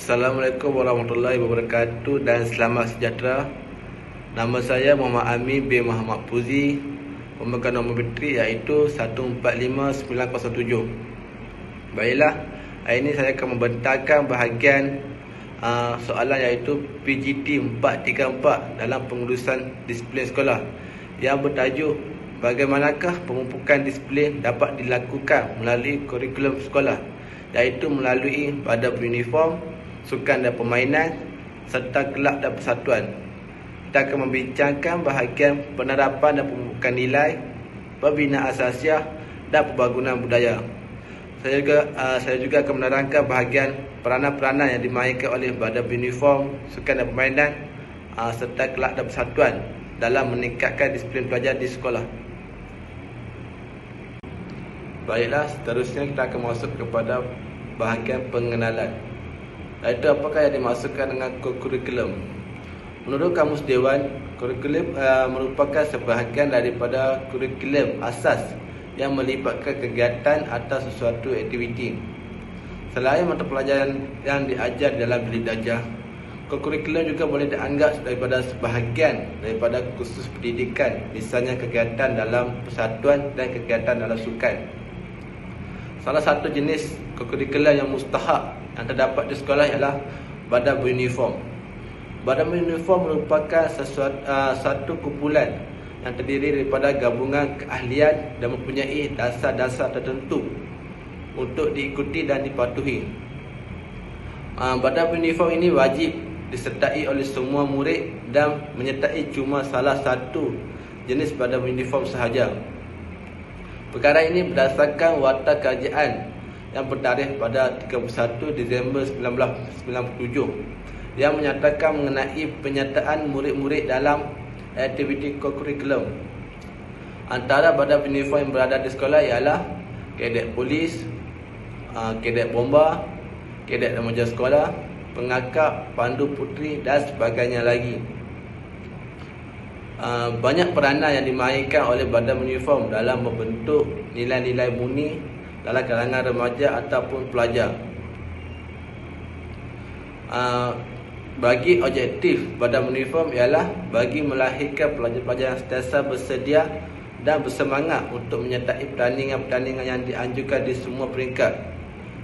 Assalamualaikum warahmatullahi wabarakatuh dan selamat sejahtera. Nama saya Muhammad Amin bin Muhammad Fuzi, pemegang nombor bateri iaitu 145907. Baiklah, hari ini saya akan membentangkan bahagian soalan iaitu PGT 434 dalam pengurusan disiplin sekolah yang bertajuk bagaimanakah pemupukan disiplin dapat dilakukan melalui kurikulum sekolah, iaitu melalui pada uniform, sukan dan permainan serta kelab dan persatuan. Kita akan membincangkan bahagian penerapan dan pemupukan nilai, pembinaan asasiah dan pembangunan budaya. Saya juga akan menerangkan bahagian peranan-peranan yang dimainkan oleh badan uniform, sukan dan permainan serta kelab dan persatuan dalam meningkatkan disiplin pelajar di sekolah. Baiklah, seterusnya kita akan masuk kepada bahagian pengenalan, iaitu apakah yang dimaksudkan dengan kurikulum. Menurut Kamus Dewan, kurikulum merupakan sebahagian daripada kurikulum asas yang melibatkan kegiatan atau sesuatu aktiviti. Selain mata pelajaran yang diajar dalam bilik darjah, kurikulum juga boleh dianggap daripada sebahagian daripada kursus pendidikan, misalnya kegiatan dalam persatuan dan kegiatan dalam sukan. Salah satu jenis kurikulum yang mustahak yang terdapat di sekolah ialah badan beruniform. Badan beruniform merupakan satu kumpulan yang terdiri daripada gabungan keahlian dan mempunyai dasar-dasar tertentu untuk diikuti dan dipatuhi. Badan beruniform ini wajib disertai oleh semua murid dan menyertai cuma salah satu jenis badan beruniform sahaja. Perkara ini berdasarkan warta kerajaan yang bertarikh pada 31 Disember 1997 yang menyatakan mengenai penyertaan murid-murid dalam aktiviti kurikulum. Antara badan uniform yang berada di sekolah ialah kadet polis, kadet bomba, kadet remaja sekolah, pengakap, pandu puteri dan sebagainya lagi. Banyak peranan yang dimainkan oleh badan uniform dalam membentuk nilai-nilai murni dalam kalangan remaja ataupun pelajar. Bagi objektif badan uniform ialah bagi melahirkan pelajar-pelajar yang sentiasa bersedia dan bersemangat untuk menyertai pertandingan-pertandingan yang dianjurkan di semua peringkat.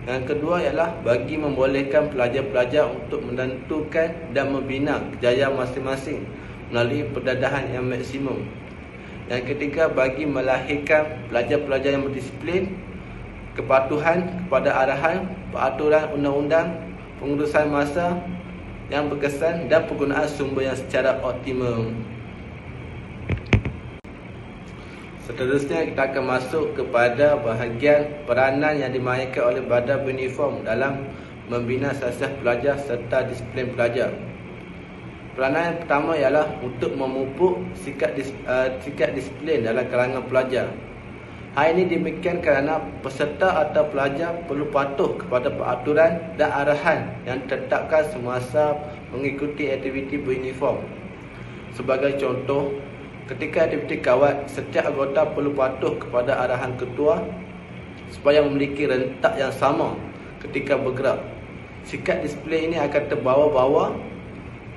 Yang kedua ialah bagi membolehkan pelajar-pelajar untuk menentukan dan membina kejayaan masing-masing melalui pendadahan yang maksimum. Yang ketiga, bagi melahirkan pelajar-pelajar yang berdisiplin, kepatuhan kepada arahan, peraturan undang-undang, pengurusan masa yang berkesan dan penggunaan sumber yang secara optimum. Seterusnya kita akan masuk kepada bahagian peranan yang dimainkan oleh badan uniform dalam membina asasiah pelajar serta disiplin pelajar. Peranan yang pertama ialah untuk memupuk sikap disiplin dalam kalangan pelajar. Hal ini demikian kerana peserta atau pelajar perlu patuh kepada peraturan dan arahan yang ditetapkan semasa mengikuti aktiviti beruniform. Sebagai contoh, ketika aktiviti kawat, setiap anggota perlu patuh kepada arahan ketua supaya memiliki rentak yang sama ketika bergerak. Sikap disiplin ini akan terbawa-bawa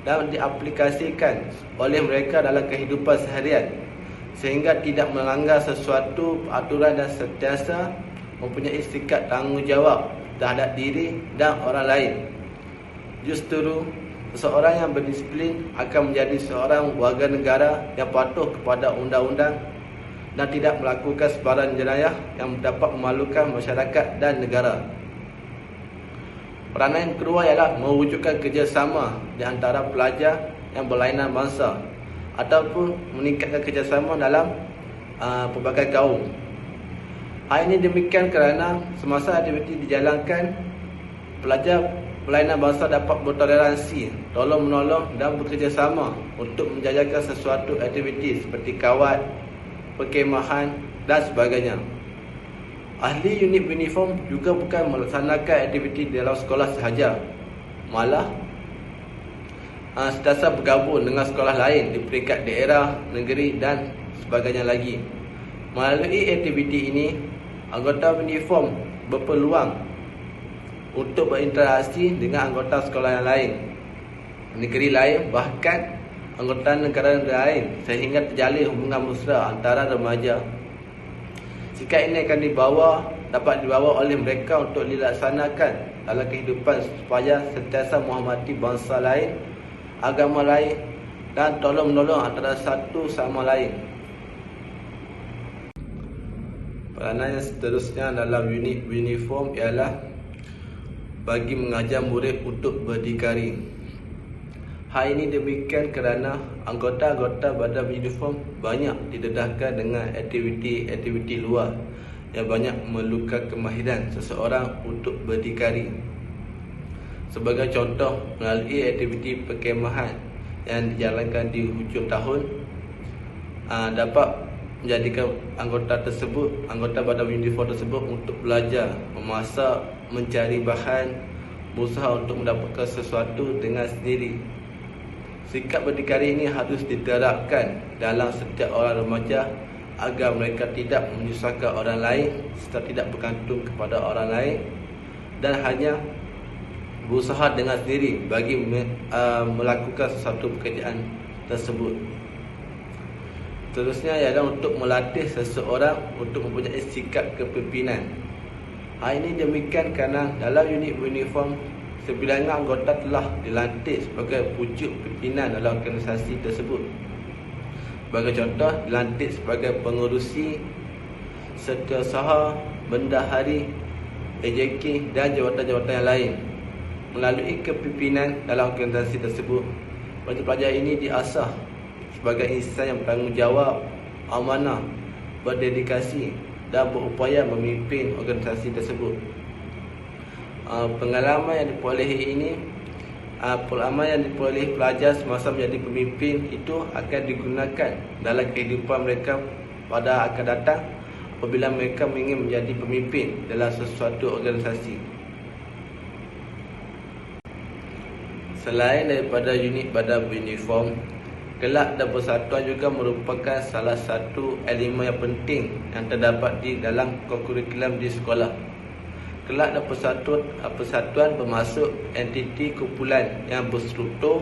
dan diaplikasikan oleh mereka dalam kehidupan seharian, sehingga tidak melanggar sesuatu aturan dan sentiasa mempunyai sikap tanggungjawab terhadap diri dan orang lain. Justru, seseorang yang berdisiplin akan menjadi seorang warga negara yang patuh kepada undang-undang dan tidak melakukan sebarang jenayah yang dapat memalukan masyarakat dan negara. Peranan yang kedua ialah mewujudkan kerjasama di antara pelajar yang berlainan bangsa ataupun meningkatkan kerjasama dalam pelbagai kaum. Hal ini demikian kerana semasa aktiviti dijalankan, pelajar berlainan bangsa dapat bertoleransi, tolong-menolong dan bekerjasama untuk menjajakan sesuatu aktiviti seperti kawat, perkemahan dan sebagainya. Ahli unit uniform juga bukan melaksanakan aktiviti di dalam sekolah sahaja, malah sentiasa bergabung dengan sekolah lain di peringkat daerah, negeri dan sebagainya lagi. Melalui aktiviti ini, anggota uniform berpeluang untuk berinteraksi dengan anggota sekolah yang lain, negeri lain, bahkan anggota negara lain, sehingga terjalin hubungan mesra antara remaja. Sikap ini akan dapat dibawa oleh mereka untuk dilaksanakan dalam kehidupan supaya sentiasa menghormati bangsa lain, agama lain dan tolong-menolong antara satu sama lain. Peranan yang seterusnya dalam unit uniform ialah bagi mengajar murid untuk berdikari. Hal ini demikian kerana anggota-anggota badan uniform banyak didedahkan dengan aktiviti-aktiviti luar yang banyak memerlukan kemahiran seseorang untuk berdikari. Sebagai contoh, melalui aktiviti perkemahan yang dijalankan di hujung tahun, dapat menjadikan anggota badan uniform tersebut untuk belajar, memasak, mencari bahan, berusaha untuk mendapatkan sesuatu dengan sendiri. Sikap berdikari ini harus diterapkan dalam setiap orang remaja agar mereka tidak menyusahkan orang lain serta tidak bergantung kepada orang lain dan hanya berusaha dengan sendiri bagi melakukan sesuatu pekerjaan tersebut. Seterusnya ialah untuk melatih seseorang untuk mempunyai sikap kepimpinan. Hal ini demikian kerana dalam unit uniform, sebilangan anggota telah dilantik sebagai pucuk pimpinan dalam organisasi tersebut. Sebagai contoh, dilantik sebagai pengerusi, setiausaha, bendahari, AJK dan jawatan-jawatan yang lain. Melalui kepimpinan dalam organisasi tersebut, pelajar-pelajar ini diasah sebagai insan yang bertanggungjawab, amanah, berdedikasi dan berupaya memimpin organisasi tersebut. Pengalaman yang diperolehi pelajar semasa menjadi pemimpin itu akan digunakan dalam kehidupan mereka pada akan datang apabila mereka ingin menjadi pemimpin dalam sesuatu organisasi. Selain daripada unit badan uniform, kelab dan persatuan juga merupakan salah satu elemen yang penting yang terdapat di dalam kurikulum di sekolah. Kelab dan persatuan bermaksud entiti kumpulan yang berstruktur,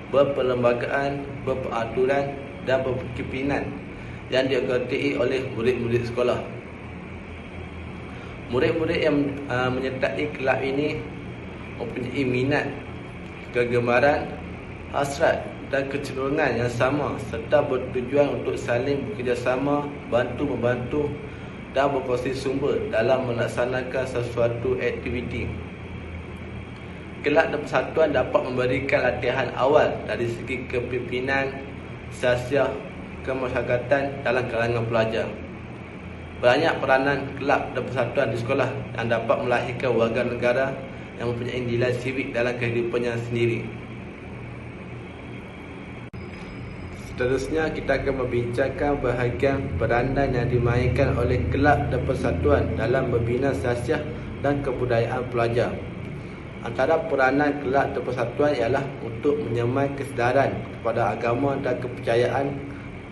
berperlembagaan, berperaturan dan berkepimpinan yang dianggoti oleh murid-murid sekolah. Murid-murid yang menyertai kelab ini mempunyai minat, kegemaran, hasrat dan kecenderungan yang sama serta bertujuan untuk saling bekerjasama, bantu-membantu dan berkongsi sumber dalam melaksanakan sesuatu aktiviti. Kelab dan persatuan dapat memberikan latihan awal dari segi kepimpinan, siasat, kemasyarakatan dalam kalangan pelajar. Banyak peranan kelab dan persatuan di sekolah yang dapat melahirkan warga negara yang mempunyai nilai sivik dalam kehidupannya sendiri. Seterusnya kita akan membincangkan bahagian peranan yang dimainkan oleh kelab dan persatuan dalam membina siasat dan kebudayaan pelajar. Antara peranan kelab dan persatuan ialah untuk menyemai kesedaran kepada agama dan kepercayaan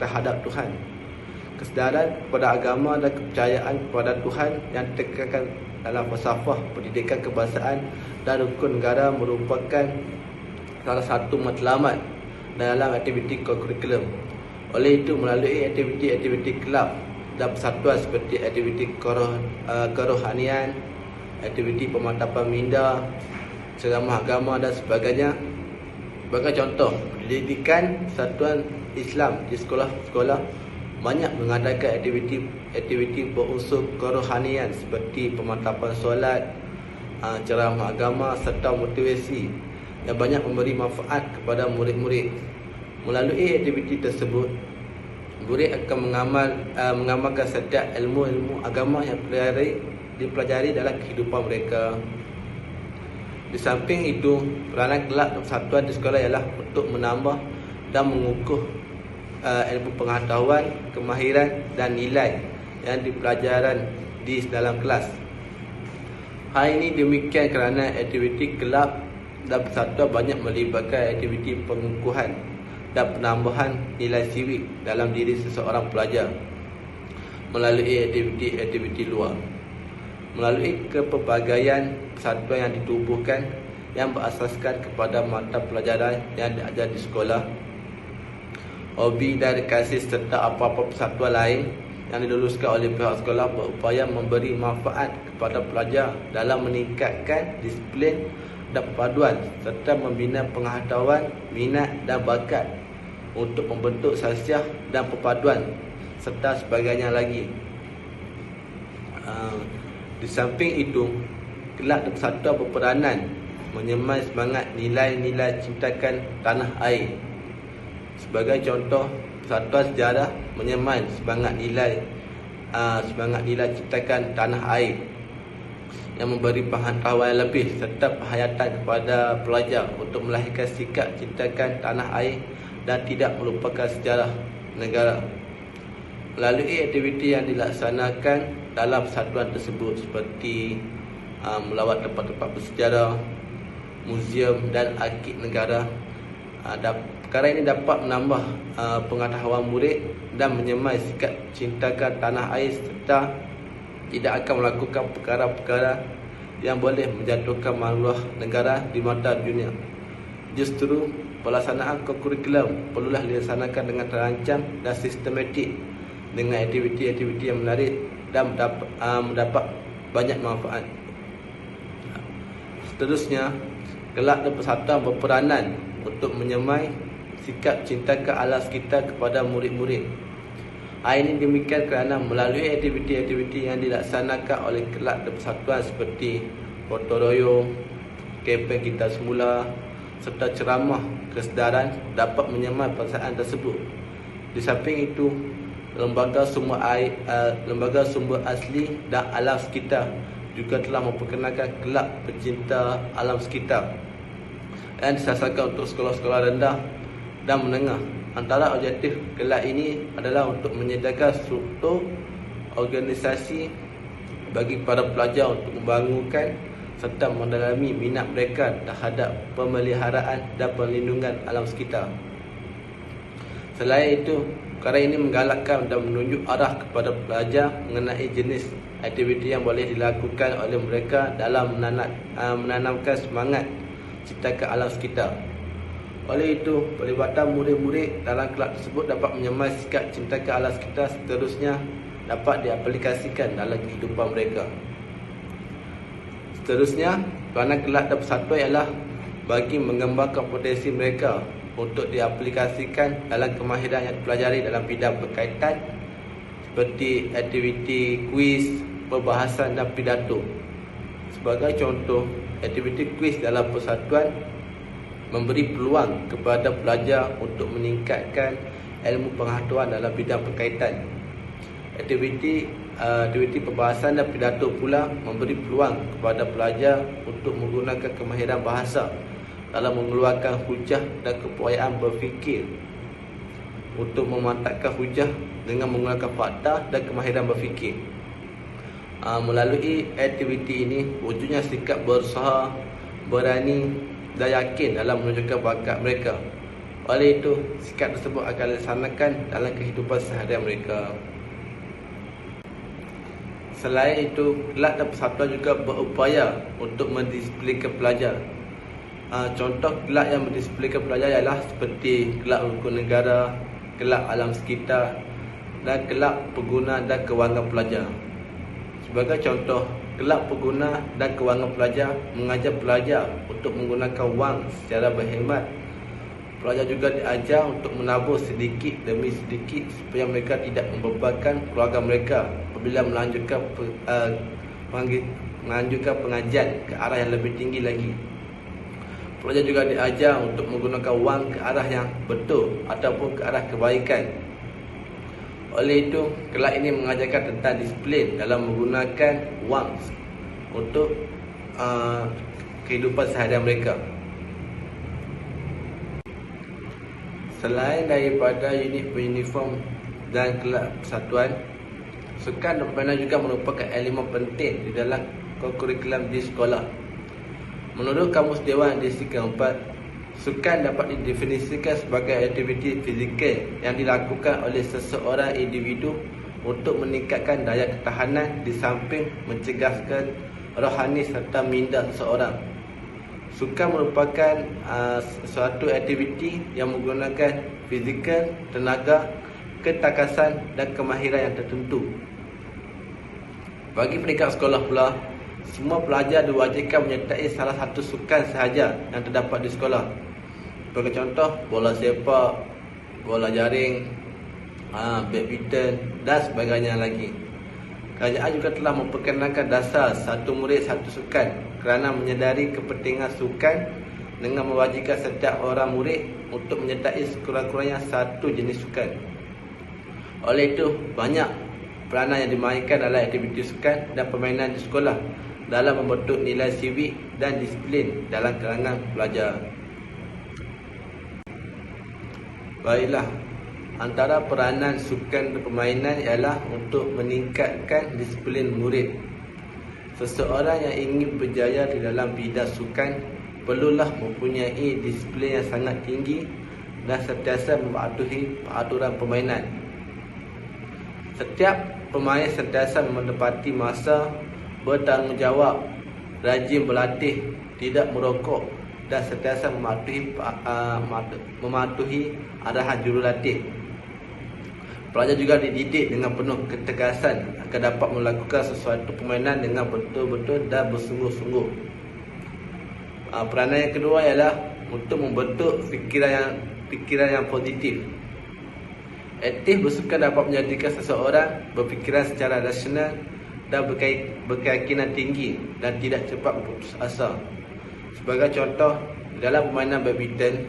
terhadap Tuhan. Kesedaran kepada agama dan kepercayaan kepada Tuhan yang ditekankan dalam falsafah pendidikan kebangsaan dan rukun negara merupakan salah satu matlamat dalam aktiviti kurikulum. Oleh itu, melalui aktiviti-aktiviti kelab dan persatuan seperti aktiviti kerohanian, aktiviti pemantapan minda, ceramah agama dan sebagainya. Sebagai contoh, pendidikan satuan Islam di sekolah-sekolah banyak mengadakan aktiviti berunsur kerohanian seperti pemantapan solat, ceramah agama serta motivasi yang banyak memberi manfaat kepada murid-murid. Melalui aktiviti tersebut, murid akan mengamalkan setiap ilmu-ilmu agama yang dipelajari dalam kehidupan mereka. Di samping itu, peranan kelab dan persatuan di sekolah ialah untuk menambah dan mengukuh ilmu pengetahuan, kemahiran dan nilai yang dipelajaran di dalam kelas. Hal ini demikian kerana aktiviti kelab dan persatuan banyak melibatkan aktiviti pengukuhan dan penambahan nilai sivik dalam diri seseorang pelajar melalui aktiviti-aktiviti luar. melalui kepelbagaian persatuan yang ditubuhkan yang berasaskan kepada mata pelajaran yang diajar di sekolah, hobi dan rekreasi serta apa-apa persatuan lain yang diluluskan oleh pihak sekolah berupaya memberi manfaat kepada pelajar dalam meningkatkan disiplin dan perpaduan serta membina pengetahuan, minat dan bakat untuk membentuk sasiah dan perpaduan serta sebagainya lagi. Di samping itu, kelab dan persatuan berperanan menyemai semangat nilai-nilai cintakan tanah air. Sebagai contoh, persatuan sejarah menyemai semangat nilai cintakan tanah air yang memberi pengetahuan lebih serta penghayatan kepada pelajar untuk melahirkan sikap cintakan tanah air dan tidak melupakan sejarah negara. Melalui aktiviti yang dilaksanakan dalam persatuan tersebut seperti melawat tempat-tempat bersejarah, muzium dan arkib negara, perkara ini dapat menambah pengetahuan murid dan menyemai sikap cintakan tanah air serta tidak akan melakukan perkara-perkara yang boleh menjatuhkan maruah negara di mata dunia. Justru pelaksanaan kurikulum perlulah dilaksanakan dengan terancang dan sistematik dengan aktiviti-aktiviti yang menarik dan mendapat banyak manfaat. Seterusnya, kelab dan persatuan berperanan untuk menyemai sikap cintakan alam sekitar kepada murid-murid. Ini demikian kerana melalui aktiviti-aktiviti yang dilaksanakan oleh kelab dan persatuan seperti gotong royong, kempen kita semula serta ceramah kesedaran dapat menyemai perasaan tersebut. Di samping itu, lembaga sumber asli dan alam sekitar juga telah memperkenalkan kelab pencinta alam sekitar yang disasarkan untuk sekolah-sekolah rendah dan menengah. Antara objektif kelab ini adalah untuk menyediakan struktur organisasi bagi para pelajar untuk membangunkan serta mendalami minat mereka terhadap pemeliharaan dan perlindungan alam sekitar. Selain itu, perkara ini menggalakkan dan menunjuk arah kepada pelajar mengenai jenis aktiviti yang boleh dilakukan oleh mereka dalam menanamkan semangat cintakan alam sekitar. Oleh itu, pelibatan murid-murid dalam kelab tersebut dapat menyemai sikap cintakan alam sekitar seterusnya dapat diaplikasikan dalam kehidupan mereka. Seterusnya, peranan kelab dan persatuan ialah bagi mengembangkan potensi mereka untuk diaplikasikan dalam kemahiran yang dipelajari dalam bidang berkaitan seperti aktiviti kuis, perbahasan dan pidato. Sebagai contoh, aktiviti kuis dalam persatuan memberi peluang kepada pelajar untuk meningkatkan ilmu pengetahuan dalam bidang berkaitan. Aktiviti perbahasan dan pidato pula memberi peluang kepada pelajar untuk menggunakan kemahiran bahasa dalam mengeluarkan hujah dan keupayaan berfikir untuk memantapkan hujah dengan menggunakan fakta dan kemahiran berfikir. Melalui aktiviti ini, wujudnya sikap berusaha, berani dan yakin dalam menunjukkan bakat mereka. Oleh itu, sikap tersebut akan dilaksanakan dalam kehidupan seharian mereka. Selain itu, kelab dan persatuan juga berupaya untuk mendisiplinkan pelajar. Contoh kelab yang mendisiplinkan pelajar ialah seperti kelab rukun negara, kelab alam sekitar dan kelab pengguna dan kewangan pelajar. Sebagai contoh, kelab pengguna dan kewangan pelajar mengajar pelajar untuk menggunakan wang secara berhemat. Pelajar juga diajar untuk menabur sedikit demi sedikit supaya mereka tidak membebankan keluarga mereka apabila melanjutkan pengajian ke arah yang lebih tinggi lagi. Pelajar juga diajar untuk menggunakan wang ke arah yang betul ataupun ke arah kebaikan. Oleh itu, kelab ini mengajarkan tentang disiplin dalam menggunakan wang untuk kehidupan seharian mereka. Selain daripada unit uniform dan kelab persatuan, sukan dan permainan juga merupakan elemen penting di dalam kurikulum di sekolah. Menurut Kamus Dewan edisi keempat, sukan dapat didefinisikan sebagai aktiviti fizikal yang dilakukan oleh seseorang individu untuk meningkatkan daya ketahanan di samping mencegahkan rohani serta minda seseorang. Sukan merupakan suatu aktiviti yang menggunakan fizikal, tenaga, ketakasan dan kemahiran yang tertentu. Bagi peringkat sekolah pula, semua pelajar diwajibkan menyertai salah satu sukan sahaja yang terdapat di sekolah. Sebagai contoh, bola sepak, bola jaring, badminton dan sebagainya lagi. Kerajaan juga telah memperkenalkan dasar satu murid satu sukan kerana menyedari kepentingan sukan dengan mewajibkan setiap orang murid untuk menyertai sekurang-kurangnya satu jenis sukan. Oleh itu, banyak peranan yang dimainkan dalam aktiviti sukan dan permainan di sekolah dalam membentuk nilai sivik dan disiplin dalam kalangan pelajar. Baiklah, antara peranan sukan dan permainan ialah untuk meningkatkan disiplin murid. Seseorang yang ingin berjaya di dalam bidang sukan perlulah mempunyai disiplin yang sangat tinggi dan sentiasa mematuhi peraturan permainan. Setiap pemain sentiasa menepati masa, bertanggungjawab, rajin berlatih, tidak merokok dan sentiasa mematuhi arahan jurulatih. Pelajar juga dididik dengan penuh ketegasan agar dapat melakukan sesuatu permainan dengan betul-betul dan bersungguh-sungguh. Peranan yang kedua ialah untuk membentuk fikiran yang positif. Aktif bersukan dapat menjadikan seseorang berfikiran secara rasional dan berkeyakinan tinggi dan tidak cepat berputus asa. Sebagai contoh, dalam permainan badminton,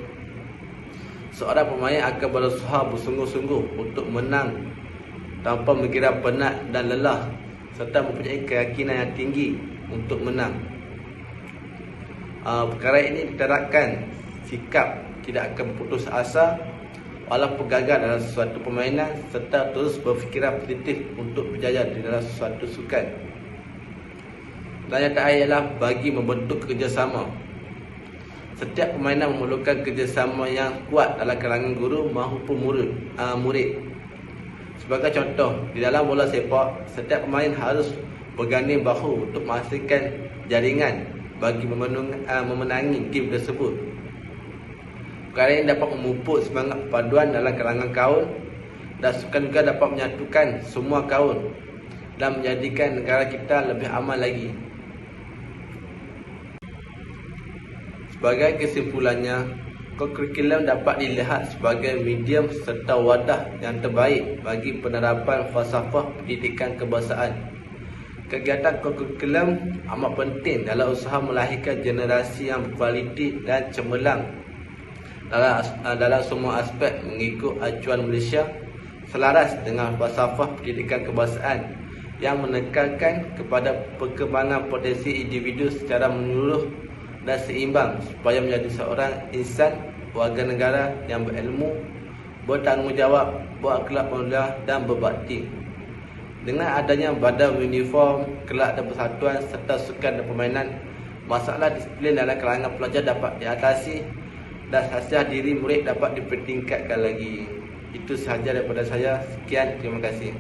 seorang pemain akan berusaha bersungguh-sungguh untuk menang tanpa mengira penat dan lelah serta mempunyai keyakinan yang tinggi untuk menang. Perkara ini diterapkan sikap tidak akan berputus asa walaupun gagal dalam sesuatu permainan serta terus berfikiran positif untuk berjaya di dalam sesuatu sukan. Dan yang terakhir ialah bagi membentuk kerjasama. Setiap permainan memerlukan kerjasama yang kuat dalam kalangan guru maupun murid. Sebagai contoh, di dalam bola sepak, setiap pemain harus berganding bahu untuk menghasilkan jaringan bagi memenangi tim tersebut. Perkara ini dapat memupuk semangat perpaduan dalam kalangan kaum dan sukan juga dapat menyatukan semua kaum dan menjadikan negara kita lebih aman lagi. Sebagai kesimpulannya, kurikulum dapat dilihat sebagai medium serta wadah yang terbaik bagi penerapan falsafah pendidikan kebangsaan. Kegiatan kurikulum amat penting dalam usaha melahirkan generasi yang berkualiti dan cemerlang dalam semua aspek mengikut acuan Malaysia selaras dengan falsafah pendidikan kebangsaan yang menekankan kepada perkembangan potensi individu secara menyeluruh dan seimbang supaya menjadi seorang insan warga negara yang berilmu, bertanggungjawab, berakhlak mulia dan berbakti. Dengan adanya badan uniform, kelab dan persatuan serta sukan dan permainan, masalah disiplin dalam kalangan pelajar dapat diatasi dan hasil diri murid dapat dipertingkatkan lagi. Itu sahaja daripada saya. Sekian, terima kasih.